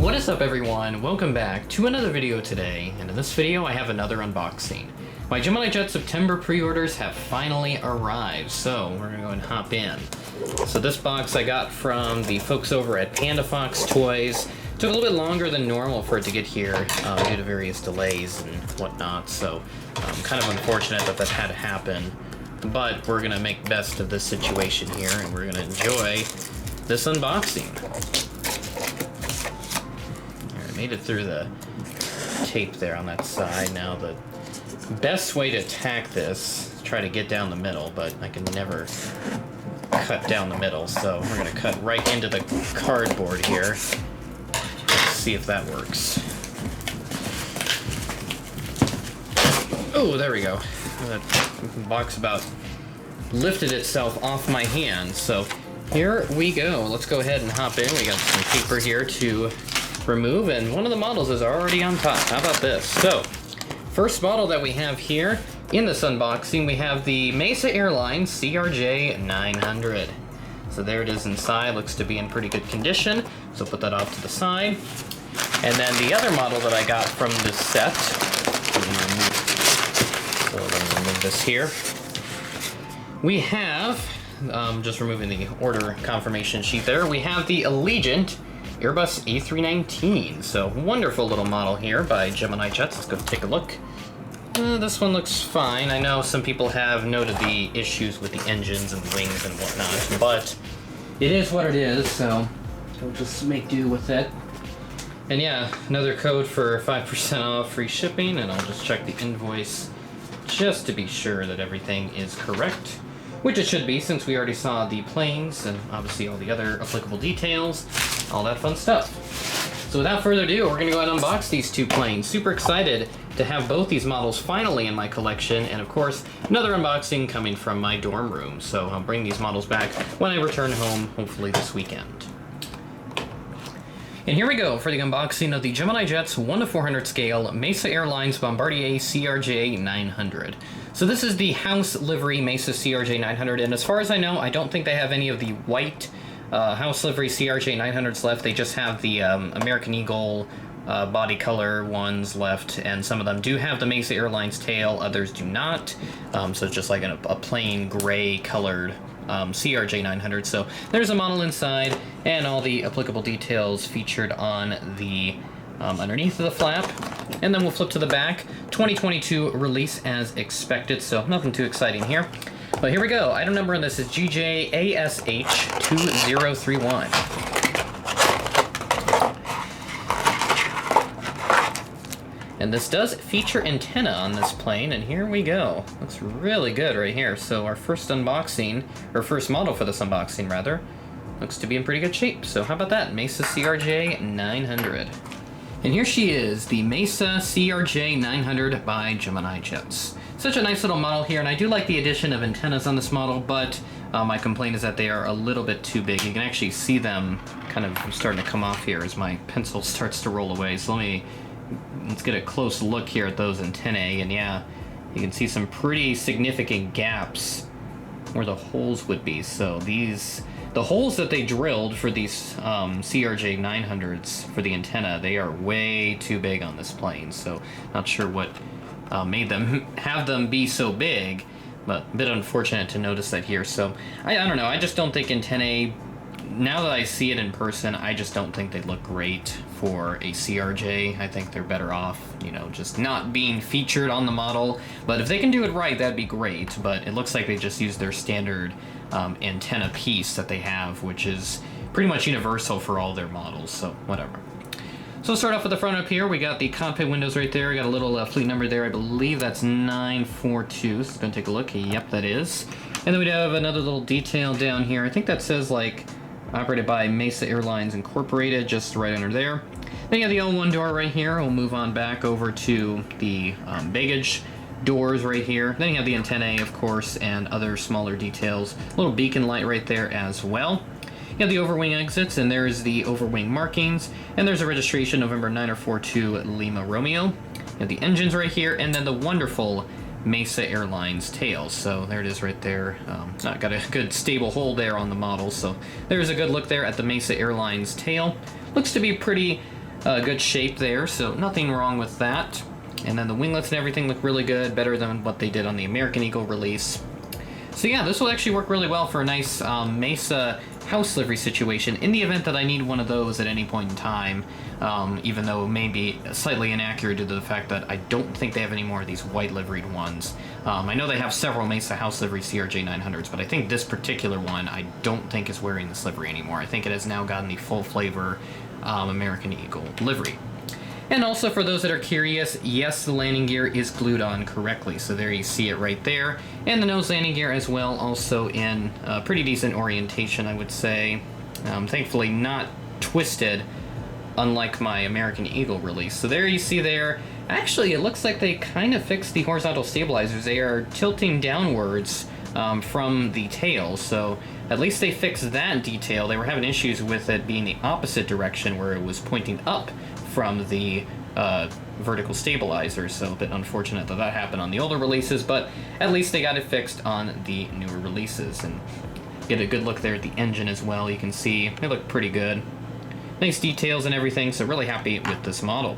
What is up, everyone? Welcome back to another video today, and in this video I have another unboxing. My Gemini Jets September pre-orders have finally arrived, so we're gonna go and hop in. So this box I got from the folks over at Panda Fox Toys. Took a little bit longer than normal for it to get here due to various delays and whatnot, so kind of unfortunate that that had to happen. But we're gonna make best of this situation here, and we're gonna enjoy this unboxing. Made it through the tape there on that side. Now the best way to attack this is try to get down the middle, but I can never cut down the middle, so we're gonna cut right into the cardboard here. Let's see if that works. Oh, there we go. That box about lifted itself off my hand, so here we go. Let's go ahead and hop in. We got some paper here to remove, and one of the models is already on top. How about this? So, first model that we have here in this unboxing, we have the Mesa Airlines CRJ 900. So there it is inside. Looks to be in pretty good condition, so put that off to the side. And then the other model that I got from this set, so let me remove this here. We have, just removing the order confirmation sheet there, we have the Allegiant Airbus A319. So wonderful little model here by Gemini Jets. Let's go take a look. This one looks fine. I know some people have noted the issues with the engines and the wings and whatnot, but it is what it is, so we'll just make do with it. And yeah, another code for 5% off free shipping, and I'll just check the invoice just to be sure that everything is correct. Which it should be, since we already saw the planes and obviously all the other applicable details, all that fun stuff. So without further ado, we're going to go ahead and unbox these two planes. Super excited to have both these models finally in my collection, and of course, another unboxing coming from my dorm room. So I'll bring these models back when I return home, hopefully this weekend. And here we go for the unboxing of the Gemini Jets 1 to 400 scale Mesa Airlines Bombardier CRJ 900. So this is the house livery Mesa CRJ 900, and as far as I know, I don't think they have any of the white house livery CRJ 900s left. They just have the American Eagle body color ones left, and some of them do have the Mesa Airlines tail, others do not. So it's just like a plain gray colored CRJ 900. So there's a model inside and all the applicable details featured on the underneath of the flap. And then we'll flip to the back. 2022 release as expected, so nothing too exciting here. But here we go. Item number on this is GJASH2031. And this does feature antenna on this plane, and here we go. Looks really good right here. So our first unboxing, or first model for this unboxing rather, looks to be in pretty good shape. So how about that? Mesa CRJ 900. And here she is, the Mesa CRJ 900 by Gemini Jets. Such a nice little model here, and I do like the addition of antennas on this model, but my complaint is that they are a little bit too big. You can actually see them kind of starting to come off here as my pencil starts to roll away. So let's get a close look here at those antennae, and yeah, you can see some pretty significant gaps where the holes would be. So the holes that they drilled for these CRJ 900s for the antenna, they are way too big on this plane. So not sure what made them have them be so big, but a bit unfortunate to notice that here. So I don't know, I just don't think antennae, now that I see it in person, I just don't think they look great for a CRJ. I think they're better off, you know, just not being featured on the model. But if they can do it right, that'd be great. But it looks like they just used their standard antenna piece that they have, which is pretty much universal for all their models, so whatever. So we'll start off with the front up here. We got the cockpit windows right there. We got a little fleet number there. I believe that's 942. So going to take a look. Yep, that is. And then we have another little detail down here. I think that says like operated by Mesa Airlines Incorporated, just right under there. Then you have the L1 door right here. We'll move on back over to the baggage doors right here. Then you have the antennae, of course, and other smaller details. A little beacon light right there as well. You have the overwing exits, and there's the overwing markings, and there's a registration November 942 Lima Romeo. You have the engines right here, and then the wonderful Mesa Airlines tail. So there it is right there. Got a good stable hold there on the model. So there's a good look there at the Mesa Airlines tail. Looks to be pretty good shape there, so nothing wrong with that. And then the winglets and everything look really good, better than what they did on the American Eagle release. So yeah, this will actually work really well for a nice Mesa house livery situation in the event that I need one of those at any point in time, even though it may be slightly inaccurate due to the fact that I don't think they have any more of these white liveried ones. I know they have several Mesa house livery CRJ 900s, but I think this particular one I don't think is wearing this livery anymore. I think it has now gotten the full flavor American Eagle livery. And also, for those that are curious, yes, the landing gear is glued on correctly. So there you see it right there. And the nose landing gear as well, also in pretty decent orientation, I would say. Thankfully not twisted, unlike my American Eagle release. So there you see there. Actually, it looks like they kind of fixed the horizontal stabilizers. They are tilting downwards from the tail. So at least they fixed that detail. They were having issues with it being the opposite direction, where it was pointing up from the vertical stabilizers, so a bit unfortunate that that happened on the older releases, but at least they got it fixed on the newer releases. And get a good look there at the engine as well. You can see they look pretty good. Nice details and everything, so really happy with this model.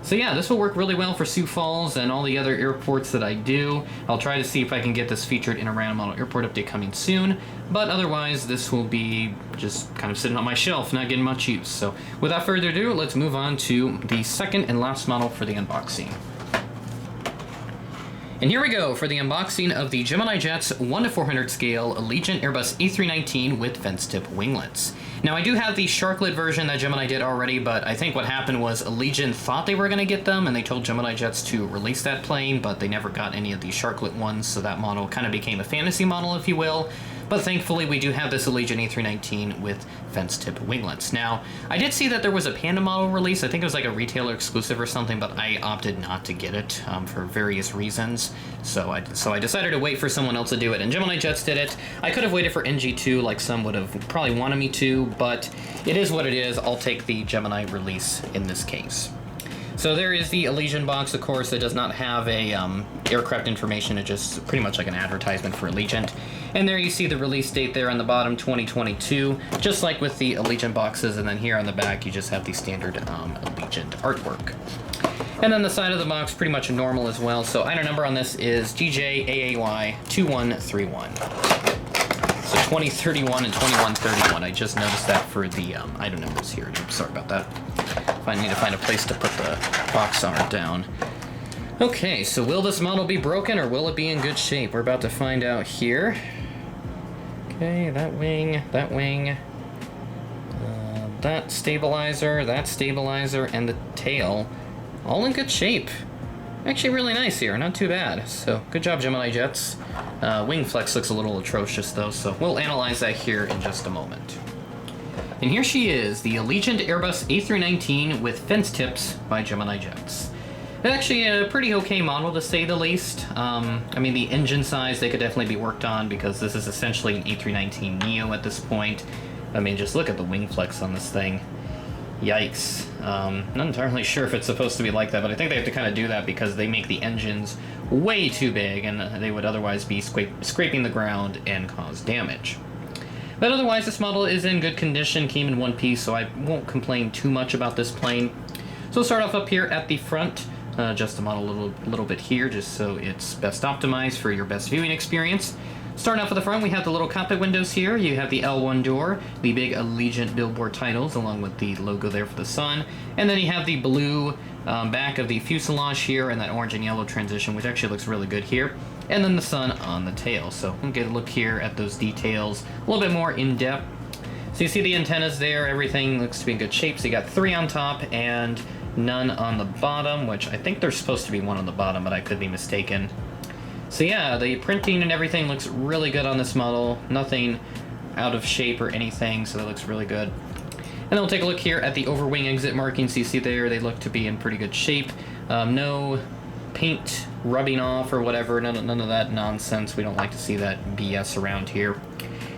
So yeah, this will work really well for Sioux Falls and all the other airports that I do. I'll try to see if I can get this featured in a random model airport update coming soon, but otherwise this will be just kind of sitting on my shelf, not getting much use. So without further ado, let's move on to the second and last model for the unboxing. And here we go for the unboxing of the Gemini Jets 1:400 scale Allegiant Airbus A319 with fence tip winglets. Now, I do have the sharklet version that Gemini did already, but I think what happened was Allegiant thought they were going to get them, and they told Gemini Jets to release that plane, but they never got any of the sharklet ones, so that model kind of became a fantasy model, if you will. But thankfully, we do have this Allegiant A319 with fence tip winglets. Now, I did see that there was a Panda model release. I think it was like a retailer exclusive or something, but I opted not to get it for various reasons. So I decided to wait for someone else to do it, and Gemini Jets did it. I could have waited for NG2 like some would have probably wanted me to, but it is what it is. I'll take the Gemini release in this case. So there is the Allegiant box, of course. It does not have a aircraft information. It's just pretty much like an advertisement for Allegiant. And there you see the release date there on the bottom, 2022, just like with the Allegiant boxes. And then here on the back, you just have the standard Allegiant artwork. And then the side of the box, pretty much normal as well. So item number on this is GJAAY2131. So 2031 and 2131. I just noticed that for the item numbers here. Oops, sorry about that. I need to find a place to put the box art down. Okay, so will this model be broken or will it be in good shape? We're about to find out here. Okay, that wing, that stabilizer, and the tail, all in good shape. Actually really nice here, not too bad. So good job, Gemini Jets. Wing flex looks a little atrocious though, so we'll analyze that here in just a moment. And here she is, the Allegiant Airbus A319 with fence tips by Gemini Jets. Actually a pretty okay model to say the least. I mean, the engine size, they could definitely be worked on because this is essentially an A319neo at this point. I mean, just look at the wing flex on this thing. Yikes. Not entirely sure if it's supposed to be like that, but I think they have to kind of do that because they make the engines way too big and they would otherwise be scraping the ground and cause damage. But otherwise, this model is in good condition, came in one piece, so I won't complain too much about this plane. So we'll start off up here at the front, adjust the model a little bit here, just so it's best optimized for your best viewing experience. Starting off at the front, we have the little cockpit windows here. You have the L1 door, the big Allegiant billboard titles, along with the logo there for the sun. And then you have the blue back of the fuselage here, and that orange and yellow transition, which actually looks really good here. And then the sun on the tail. So we'll get a look here at those details a little bit more in depth. So you see the antennas there, everything looks to be in good shape. So you got 3 on top and none on the bottom, which I think there's supposed to be 1 on the bottom, but I could be mistaken. So yeah, the printing and everything looks really good on this model. Nothing out of shape or anything, so that looks really good. And then we'll take a look here at the overwing exit markings. You see there, they look to be in pretty good shape. No paint rubbing off or whatever, none of that nonsense. We don't like to see that BS around here.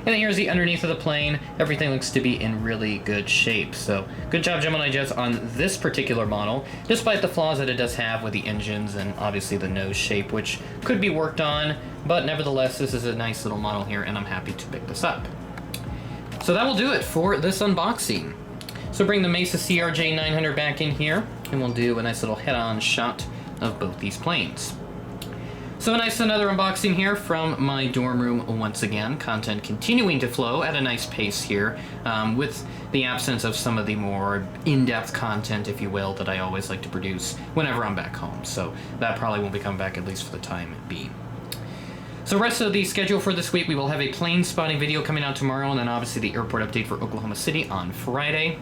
And then here's the underneath of the plane. Everything looks to be in really good shape. So good job, Gemini Jets, on this particular model, despite the flaws that it does have with the engines and obviously the nose shape, which could be worked on. But nevertheless, this is a nice little model here, and I'm happy to pick this up. So that will do it for this unboxing. So bring the Mesa CRJ 900 back in here, and we'll do a nice little head-on shot of both these planes. So a nice another unboxing here from my dorm room once again. Content continuing to flow at a nice pace here, with the absence of some of the more in-depth content, if you will, that I always like to produce whenever I'm back home. So that probably won't be coming back, at least for the time being. So rest of the schedule for this week, we will have a plane spotting video coming out tomorrow, and then obviously the airport update for Oklahoma City on Friday.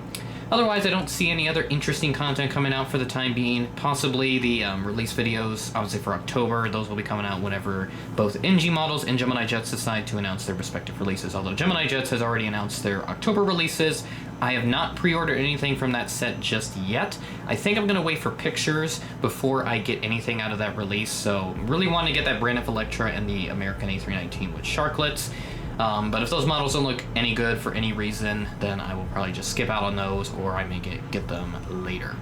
Otherwise, I don't see any other interesting content coming out for the time being. Possibly the release videos, obviously for October, those will be coming out whenever both NG Models and Gemini Jets decide to announce their respective releases. Although Gemini Jets has already announced their October releases, I have not pre-ordered anything from that set just yet. I think I'm going to wait for pictures before I get anything out of that release. So really want to get that Brand F Electra and the American A319 with sharklets. But if those models don't look any good for any reason, then I will probably just skip out on those, or I may get them later.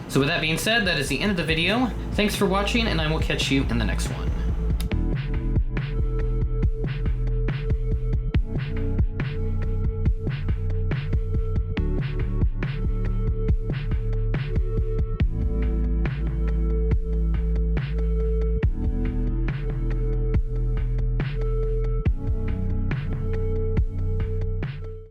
So with that being said, that is the end of the video. Thanks for watching, and I will catch you in the next one.